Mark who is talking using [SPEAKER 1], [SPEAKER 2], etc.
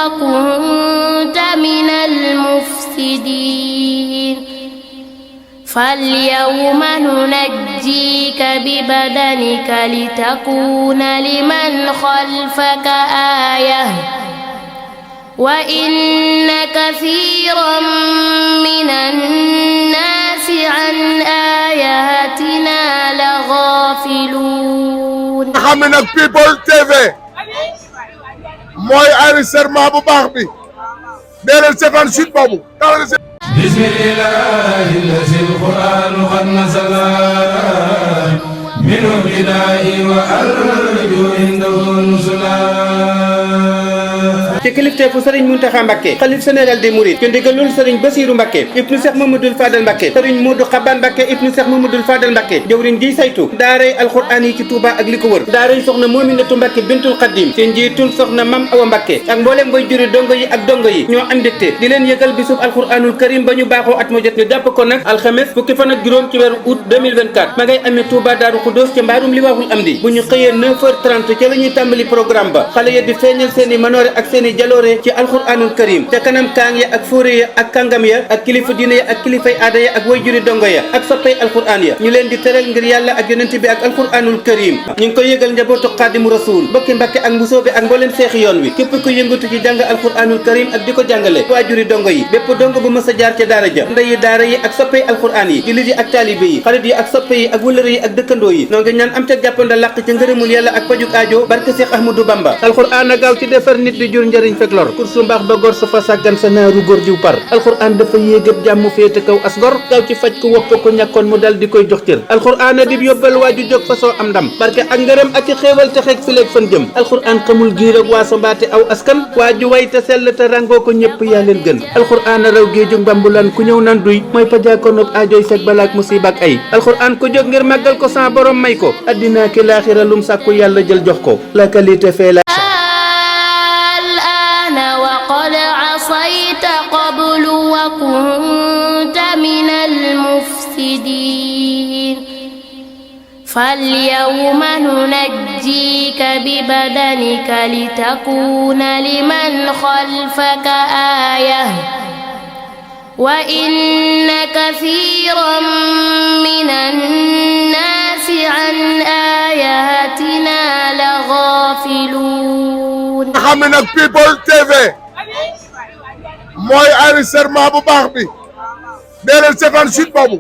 [SPEAKER 1] وكنت من المفسدين فاليوم ننجيك ببدنك لتكون لمن خلفك آية وإن كثيرا من الناس عن آياتنا لغافلون.
[SPEAKER 2] xam ne nag People TV mooy enregistrement bu baax bi dee leen seetaan site boobu.
[SPEAKER 3] bismillahi allazi alquran qad nazala minhu bidaa'i wa arju indahu nuzula
[SPEAKER 4] ci kilifteefu sëriñ Muntaxa Mbàkke xalif général des mourides ci ndigalul sëriñ Basiiru Mbàkke ibnu Seex Mamadul Fadal Mbàkke sëriñ Moodu Xabaan Mbàkke ibnu Seex Mamadul Fadal Mbàkke jëwriñ ji saytu daaray alxuraan yi ci Touba ak li ko wër daaray soxna Moominatu Mbàkke bintul Xaddim ci njiitul soxna Mam Awa Mbàkke ak mbooleem bay juri dongo yi ak dongo yi ñoo am mbégte di leen yëgal bisub alxuraanul karim ba ñu baaxoo at mu jot ñu jàpp ko nag alxames fukki fan ak juróom ci weeru août 2024 ma ngay amee Touba Daaru Xudóos ci mbaarum Liwaahul Amdi bu ñu xëyee 9h30 ca la ñuy tàmbali programme ba xale ya di feeñal seeni manoore ak seeni jaloore ci alxuraanul karim te kanam kaang ya ak fóore ya ak kàngam ya ak kilifa diine ya ak kilifay aada ya ak way juri dongo ya ak soppay alxuraan ya ñu leen di teral ngir yàlla ak yonent bi ak alxuraanul karim ñu ngi koy yëgal njabootu xaadimu rasuul bokki mbàkke ak mbusoobe ak mbooleem seexi yoon wi képp ku yëngatu ci jàng alxuraanul karim ak di ko jàngale waajuri dongo yi bépp dongo bu mës a jaar ca daara ja ndeyi daara yi ak soppay alxuraan yi jullit yi ak taalibe yi xarit yi ak soppe yi ak wëlëre yi ak dëkkandoo yi noo ngi ñaan am ca jàppanda làq ci ngërëmul yàlla ak pajuk aajo barke Seex Ahmadou Bamba alxuraan a gaaw ci defar nit di jur njëriñ fekk lor kursu mbaax ba gor sa fa sàggan sa naaru góor diw par alxuraan dafa yéegëb jàmm féete kaw as gor gaaw ci faj ku wopp ko ñàkkoon mu dal di koy jox cër alxuraan a dib yóbbal waaju jóg fa soo am ndam barke ak ngërëm ak i xéewal te xeeg fileeg fan jëm alxuraan xamul giir ak waaso mbaate aw askan waaju way te sell te rangoo ko ñëpp yaa leen gën alxuraan a raw géejug mbambulaan ku ñëw nan duy mooy fajaakoon ak aajoy fekk balaak musiba ak ay alxuraan ku jóg ngir màggal ko sa borom may ko addinaa ki laaxira lum sàkku yàlla jël jox ko la qualité fait la
[SPEAKER 1] وقد عصيت قبل وكنت من المفسدين فاليوم ننجيك ببدنك لتكون لمن خلفك آية وإن كثيرا من الناس عن آياتنا لغافلون.
[SPEAKER 2] xam ne nag People TV mooy enregistrement bu baax bi dee leen seetaan site boobu.